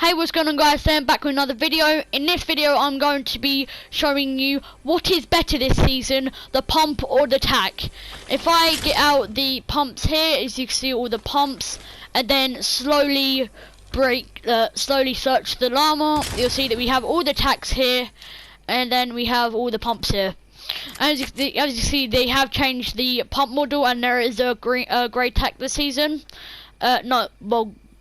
Hey, what's going on, guys? Sam back with another video. In this video I'm going to be showing you what is better this season, the pump or the TAC. If I get out the pumps here, as you can see all the pumps, and then slowly search the llama, you'll see that we have all the TACs here, and then we have all the pumps here. As you see, they have changed the pump model, and there is a grey TAC this season.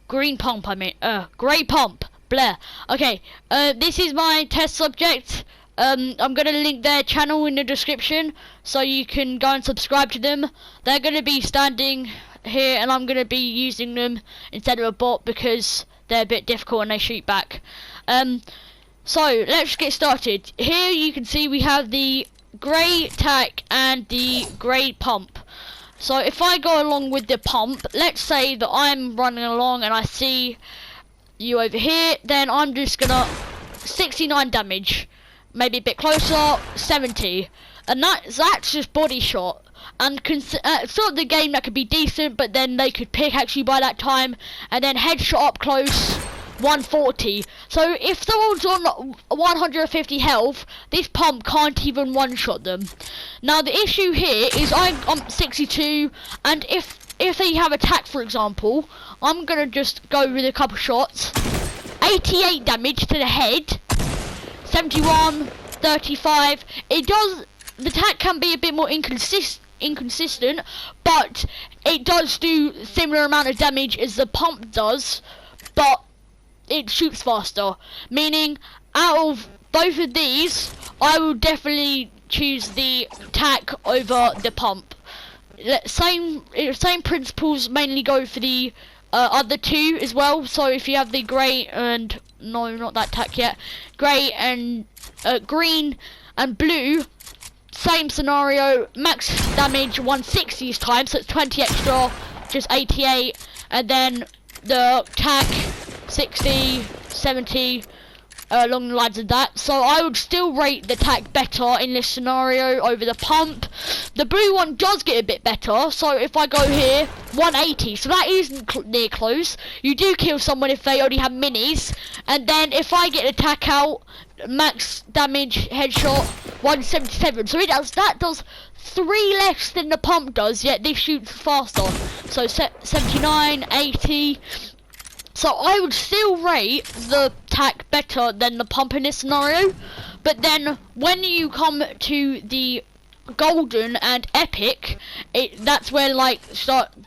Green pump, I mean, grey pump, Blair. Okay, this is my test subject. I'm gonna link their channel in the description, so you can go and subscribe to them. They're gonna be standing here, and I'm gonna be using them instead of a bot because they're a bit difficult and they shoot back. So let's get started. Here you can see we have the grey TAC and the grey pump. So if I go along with the pump, let's say that I'm running along and I see you over here, then I'm just gonna 69 damage, maybe a bit closer, 70, and that's just body shot. And sort of the game that could be decent, but then they could pickaxe you by that time, and then headshot up close, 140. So if someone's on 150 health, this pump can't even one-shot them. Now the issue here is I'm 62, and if they have attack, for example, I'm gonna just go with a couple shots. 88 damage to the head, 71, 35. The attack can be a bit more inconsistent, but it does do similar amount of damage as the pump does, but it shoots faster. Meaning, out of both of these, I will definitely choose the TAC over the pump. Same principles mainly go for the other two as well. So if you have the grey and no, not that TAC yet, grey and green and blue, same scenario, max damage 160 this time, so it's 20 extra, just 88, and then the TAC 60, 70, along the lines of that. So I would still rate the TAC better in this scenario over the pump. The blue one does get a bit better, so if I go here, 180, so that isn't near close. You do kill someone if they already have minis, and then if I get the TAC out, max damage headshot 177, so that does 3 less than the pump does, yet this shoots faster. So 79, 80. So I would still rate the TAC better than the pump in this scenario. But then when you come to the golden and epic, that's where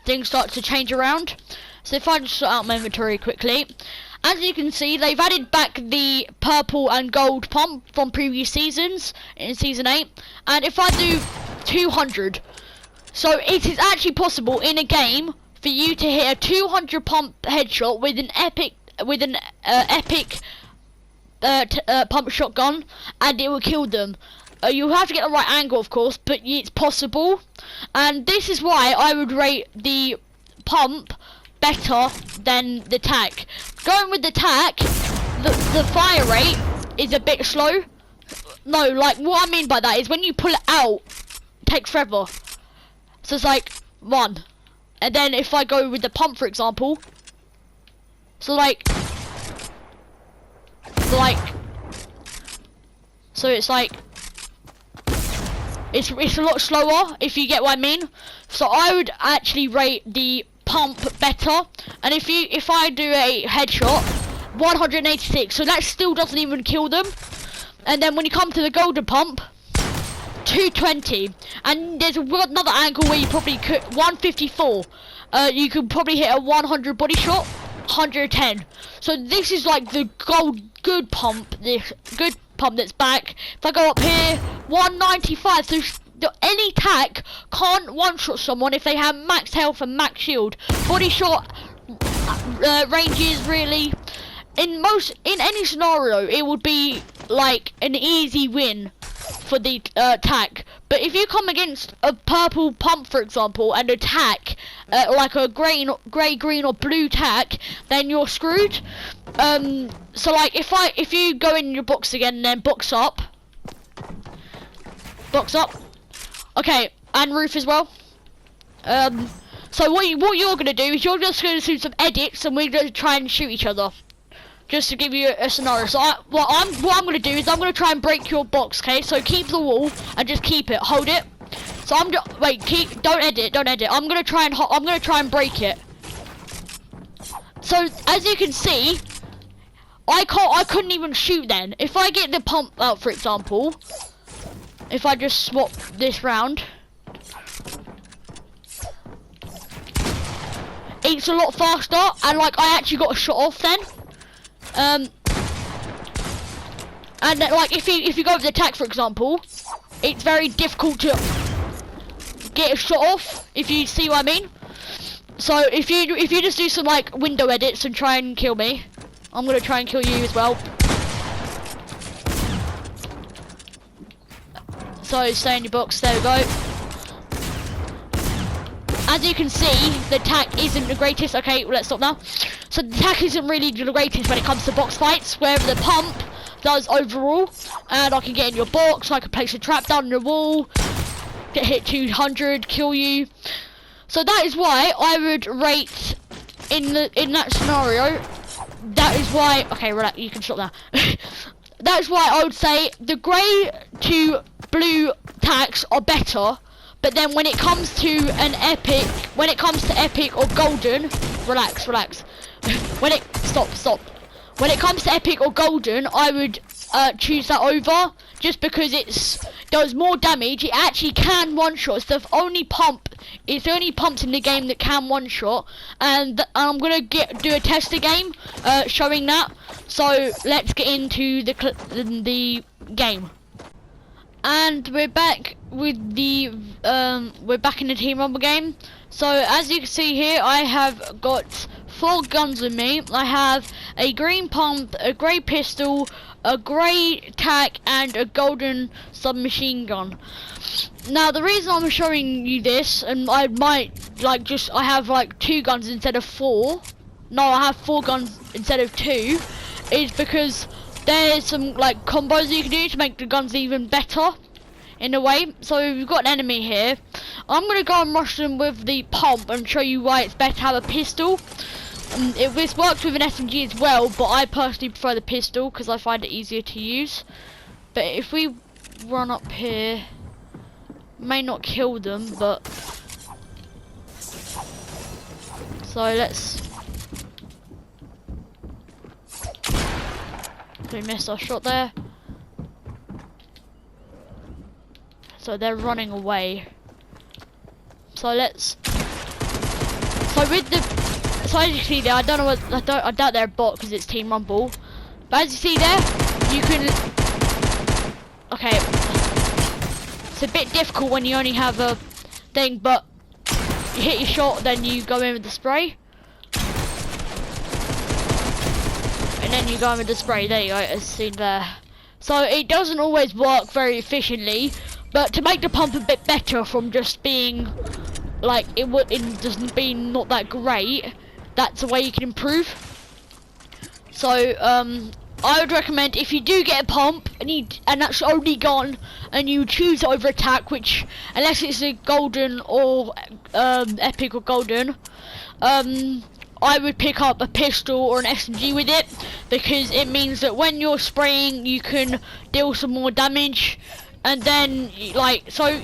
things start to change around. So if I just sort out my inventory quickly, as you can see, they've added back the purple and gold pump from previous seasons in season 8. And if I do 200, so it is actually possible in a game for you to hit a 200 pump headshot with an epic pump shotgun, and it will kill them. You have to get the right angle, of course, but it's possible. And this is why I would rate the pump better than the TAC. Going with the TAC, the fire rate is a bit slow. No, like what I mean by that is when you pull it out, it takes forever. So it's like 1. And then if I go with the pump, for example, so it's a lot slower, if you get what I mean. So I would actually rate the pump better. And if I do a headshot, 186, so that still doesn't even kill them. And then when you come to the golden pump, 220, and there's another angle where you probably could 154. You could probably hit a 100 body shot, 110. So this is like the good pump that's back. If I go up here, 195. So any TAC can't one-shot someone if they have max health and max shield. Body shot ranges really. In any scenario, it would be like an easy win for the TAC. But if you come against a purple pump, for example, and a TAC, like a grey, green or blue TAC, then you're screwed. So like if you go in your box again and then box up, okay, and roof as well. So what you're gonna do is you're just gonna do some edits, and we're gonna try and shoot each other. just to give you a scenario. So what I'm gonna do is I'm gonna try and break your box, okay? So keep the wall and just keep it, hold it. So don't edit. I'm gonna try and break it. So as you can see, I couldn't even shoot then. If I get the pump out, for example, if I just swap this round, it's a lot faster, and like I actually got a shot off then. And then, like if you go with the TAC, for example, it's very difficult to get a shot off, if you see what I mean. So if you just do some like window edits and try and kill me, I'm gonna try and kill you as well. So stay in your box. There we go. As you can see, the TAC isn't the greatest. Okay, well, let's stop now. So the TAC isn't really the greatest when it comes to box fights, wherever the pump does overall. And I can get in your box, I can place a trap down the wall, get hit 200, kill you. So that is why I would rate in that scenario. That is why. Okay, relax. You can stop now. That is why I would say the grey to blue TACs are better. But then when it comes to epic or golden, relax. When it stop. When it comes to epic or golden, I would choose that over, just because it does more damage. It actually can one shot. It's the only pump in the game that can one shot, and I'm gonna do a tester game showing that. So let's get into the game. And we're back with the we're back in the team rumble game. So as you can see here, I have got 4 guns with me. I have a green pump, a grey pistol, a grey TAC, and a golden submachine gun. Now the reason I'm showing you this, and I have like 2 guns instead of 4. No, I have 4 guns instead of 2, is because there's some like combos you can do to make the guns even better in a way. So we've got an enemy here. I'm gonna go and rush them with the pump and show you why it's better to have a pistol. This works with an SMG as well, but I personally prefer the pistol because I find it easier to use. But if we run up here, may not kill them, but so let's. We missed our shot there. So they're running away. So let's. So with the. So as you see there, I doubt they're a bot because it's Team Rumble. But as you see there, you can. Okay. It's a bit difficult when you only have a thing, but you hit your shot, then you go in with the spray. And then you go in with the spray. There you go, as seen there. So it doesn't always work very efficiently, but to make the pump a bit better from just being like it doesn't be not that great, that's a way you can improve. So I would recommend, if you do get a pump and that's only gone, and you choose over attack, which unless it's a golden or epic or golden, I would pick up a pistol or an SMG with it, because it means that when you're spraying you can deal some more damage, and then like, so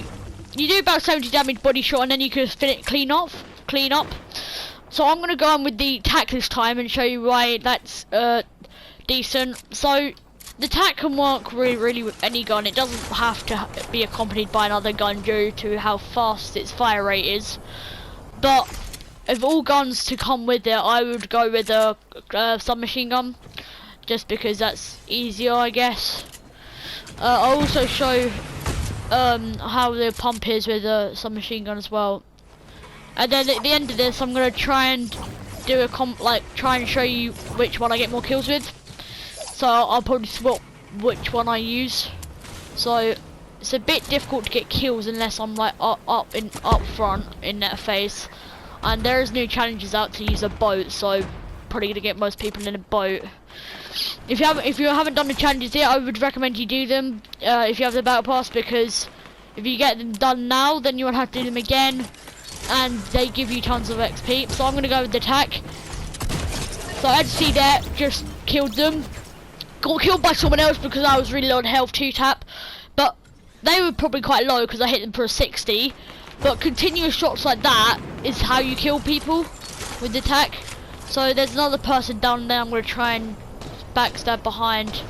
you do about 70 damage body shot, and then you can clean up. So I'm gonna go on with the TAC this time and show you why that's decent. So the TAC can work really with any gun. It doesn't have to be accompanied by another gun due to how fast its fire rate is, but of all guns to come with it, I would go with a submachine gun, just because that's easier, I guess. I'll also show how the pump is with a submachine gun as well. And then at the end of this, I'm gonna try and do try and show you which one I get more kills with. So I'll probably swap which one I use. So it's a bit difficult to get kills unless I'm like up front in that phase. And there is new challenges out to use a boat, so probably gonna get most people in a boat. If you haven't done the challenges yet, I would recommend you do them if you have the battle pass, because if you get them done now, then you won't have to do them again, and they give you tons of XP. So I'm gonna go with the TAC. So as you see there, just killed them. Got killed by someone else because I was really low on health, 2 tap. But they were probably quite low because I hit them for a 60. But continuous shots like that is how you kill people with the TAC. So there's another person down there. I'm gonna try and backstab behind.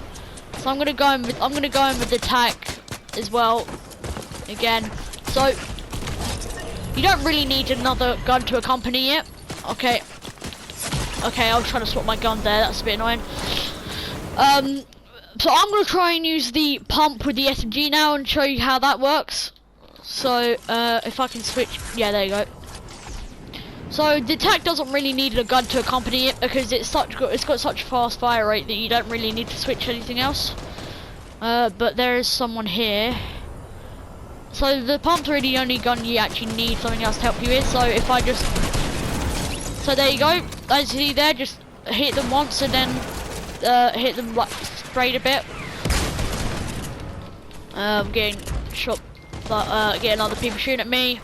So I'm gonna go in with the TAC as well. Again. So you don't really need another gun to accompany it. Okay. Okay, I was trying to swap my gun there. That's a bit annoying. So I'm gonna try and use the pump with the SMG now and show you how that works. So if I can switch, yeah, there you go. So the TAC doesn't really need a gun to accompany it because it's got such a fast fire rate that you don't really need to switch anything else. But there is someone here. So the pump's really the only gun you actually need something else to help you with. So if I just, so there you go. As you see there, just hit them once and then hit them like straight a bit. I'm getting shot, but getting other people shooting at me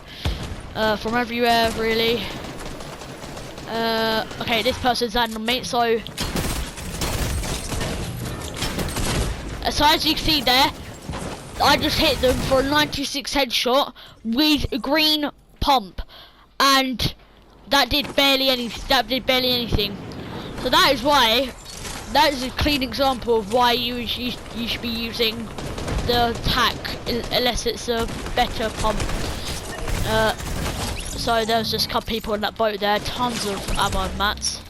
from everywhere, really. Okay, this person's landing on me, so as you can see there, I just hit them for a 96 headshot with a green pump, and that did barely anything. So that is why, that is a clean example of why you should be using the TAC unless it's a better pump. So there's just a couple people on that boat there, tons of ammo and mats.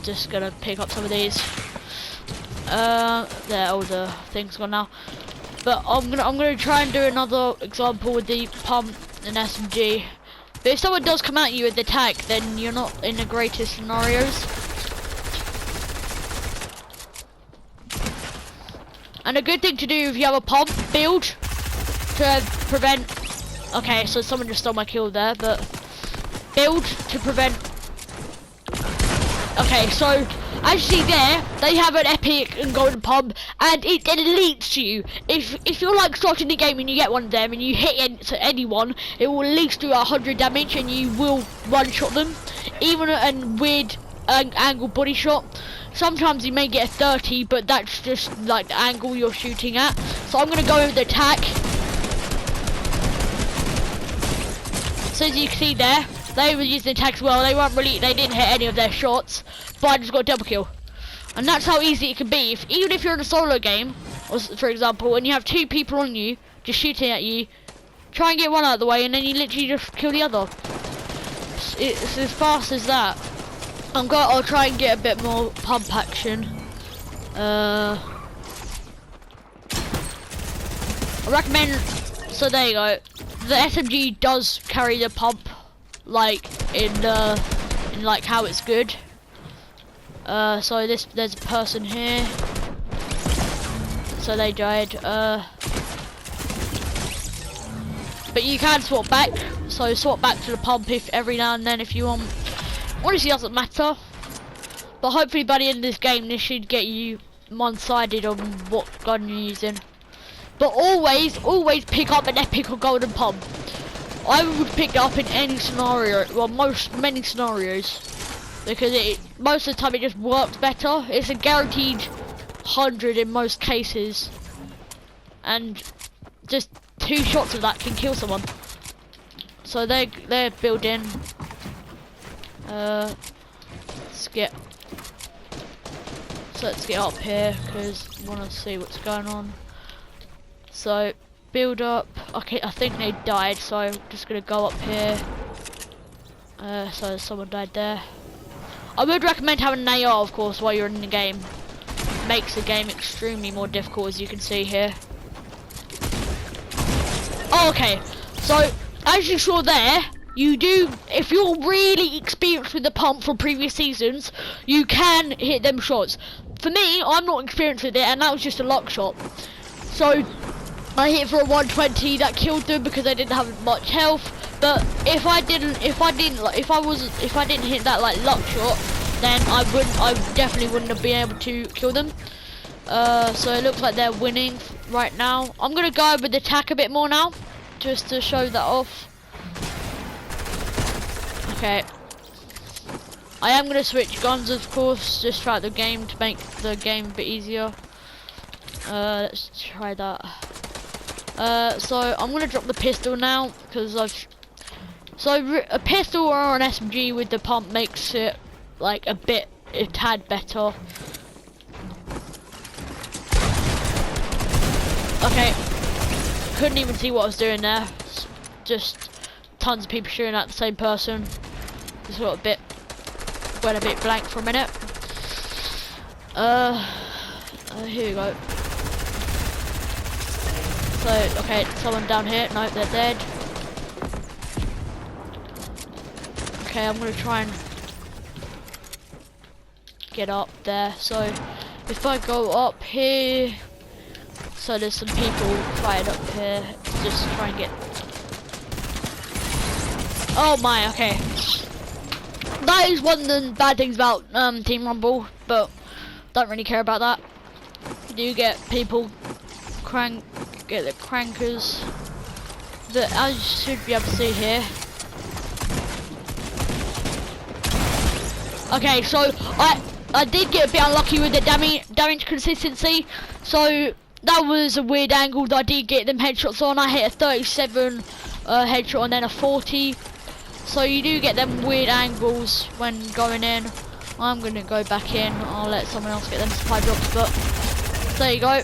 Just gonna pick up some of these. There, all the things gone now. But I'm gonna try and do another example with the pump and SMG. But if someone does come at you with the TAC, then you're not in the greatest scenarios. And a good thing to do if you have a pump, build to prevent. Okay, so someone just stole my kill there, but build to prevent. Okay, so as you see there, they have an epic and golden pump, and it deletes you. If you're like starting the game and you get one of them and you hit anyone, it will at least do 100 damage and you will one shot them, even a weird angle body shot. Sometimes you may get a 30, but that's just like the angle you're shooting at. So I'm gonna go with the TAC. So as you can see there, they were using the TAC as well. They didn't hit any of their shots, but I just got a double kill. And that's how easy it can be. Even if you're in a solo game, or for example, and you have 2 people on you, just shooting at you, try and get one out of the way, and then you literally just kill the other. It's as fast as that. I'll try and get a bit more pump action. I recommend. So there you go. The SMG does carry the pump, like in like how it's good. So there's a person here. So they died. But you can swap back. So swap back to the pump if every now and then if you want. Honestly, doesn't matter. But hopefully by the end of this game, this should get you one-sided on what gun you're using. But always pick up an epic or golden pump. I would pick it up in any scenario, well, many scenarios, because most of the time it just works better. It's a guaranteed 100 in most cases, and just 2 shots of that can kill someone. So they're building. Let's get up here because I want to see what's going on. So build up. Okay, I think they died, so I'm just gonna go up here. So someone died there. I would recommend having an AR, of course, while you're in the game. Makes the game extremely more difficult, as you can see here. Oh, okay, so as you saw there, you do, if you're really experienced with the pump from previous seasons, you can hit them shots. For me, I'm not experienced with it, and that was just a luck shot. So I hit for a 120 that killed them because I didn't have much health. But if I didn't hit that like luck shot, then I definitely wouldn't have been able to kill them. So it looks like they're winning right now. I'm gonna go with the TAC a bit more now, just to show that off. Okay. I am gonna switch guns, of course, just throughout the game to make the game a bit easier. Let's try that. So I'm gonna drop the pistol now because a pistol or an SMG with the pump makes it like a tad better. Okay, couldn't even see what I was doing there. Just tons of people shooting at the same person. Just went a bit blank for a minute. Here we go. So, okay, someone down here. No, they're dead. Okay, I'm gonna try and get up there. So, if I go up here, so there's some people fired up here. Just try and get. Oh my, okay. That is one of the bad things about Team Rumble, but don't really care about that. You do get people get the crankers that, as you should be able to see here. Okay, so I did get a bit unlucky with the damage consistency. So that was a weird angle that I did get them headshots on. I hit a 37 headshot and then a 40. So you do get them weird angles when going in. I'm gonna go back in. I'll let someone else get them supply drops, but there you go.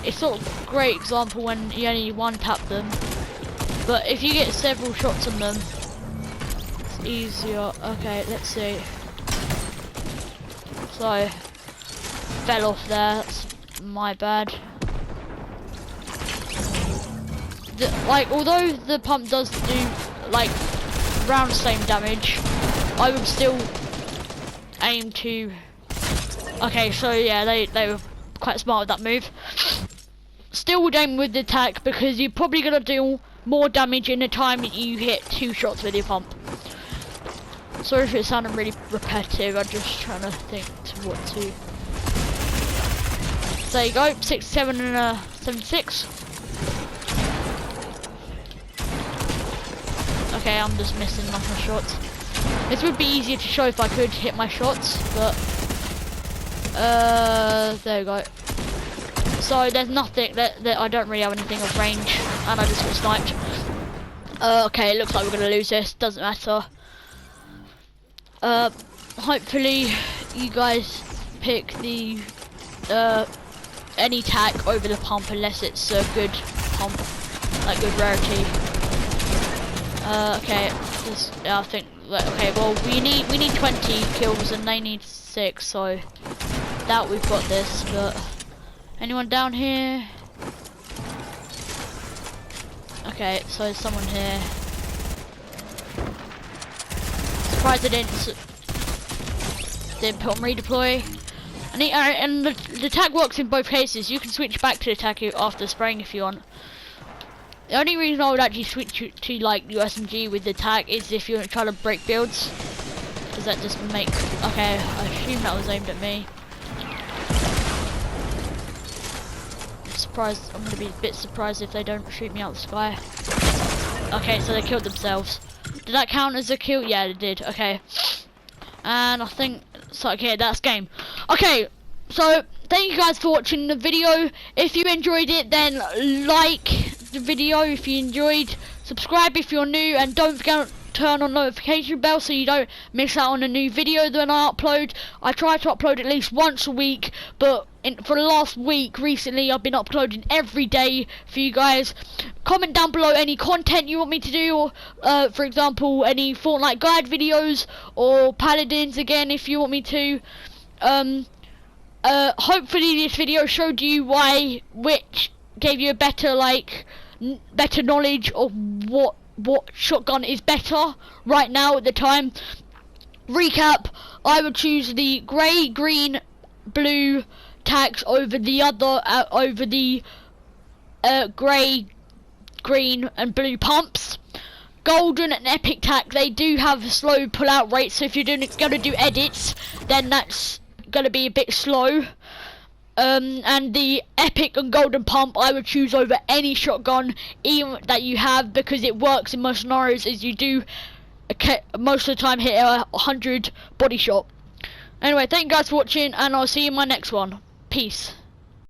It's sort of a great example when you only one tap them, but if you get several shots on them, it's easier. Okay, let's see. So fell off there. That's my bad. Like, although the pump does do like around the same damage, I would still aim to. Okay, so yeah, they were quite smart with that move. Still would aim with the TAC because you're probably gonna do more damage in the time that you hit 2 shots with your pump. Sorry if it sounded really repetitive. I'm just trying to think to what to. There you go, 67 and a 76. Okay, I'm just missing my shots. This would be easier to show if I could hit my shots, but there we go. So there's nothing that I don't really have anything of range, and I just got sniped. Okay, it looks like we're gonna lose this. Doesn't matter. Hopefully you guys pick the any TAC over the pump unless it's a good pump, like good rarity. Okay, I think. Okay, well we need 20 kills and they need 6, so that we've got this. But anyone down here? Okay, so there's someone here. Surprised they didn't put on redeploy. And the TAC works in both cases. You can switch back to the TAC after spraying if you want. The only reason I would actually switch to like your SMG with the TAC is if you're trying to break builds. Does that just make... Okay, I assume that was aimed at me. I'm surprised. I'm gonna be a bit surprised if they don't shoot me out the sky. Okay, so they killed themselves. Did that count as a kill? Yeah, it did. Okay. And I think so. Okay, that's game. Okay, so thank you guys for watching the video. If you enjoyed it, then like the video if you enjoyed, subscribe if you're new, and don't forget to turn on notification bell so you don't miss out on a new video that I upload. I try to upload at least once a week, but for the last week recently I've been uploading every day for you guys. Comment down below any content you want me to do, or for example any Fortnite guide videos or Paladins again if you want me to. Hopefully this video showed you which gave you a better better knowledge of what shotgun is better right now at the time. Recap: I would choose the grey, green, blue TACs over the other grey, green and blue pumps. Golden and epic TAC, they do have a slow pull out rate, so if you're gonna do edits, then that's gonna be a bit slow. And the epic and golden pump I would choose over any shotgun even that you have, because it works in most scenarios. As you do most of the time hit 100 body shot. Anyway, thank you guys for watching, and I'll see you in my next one. Peace.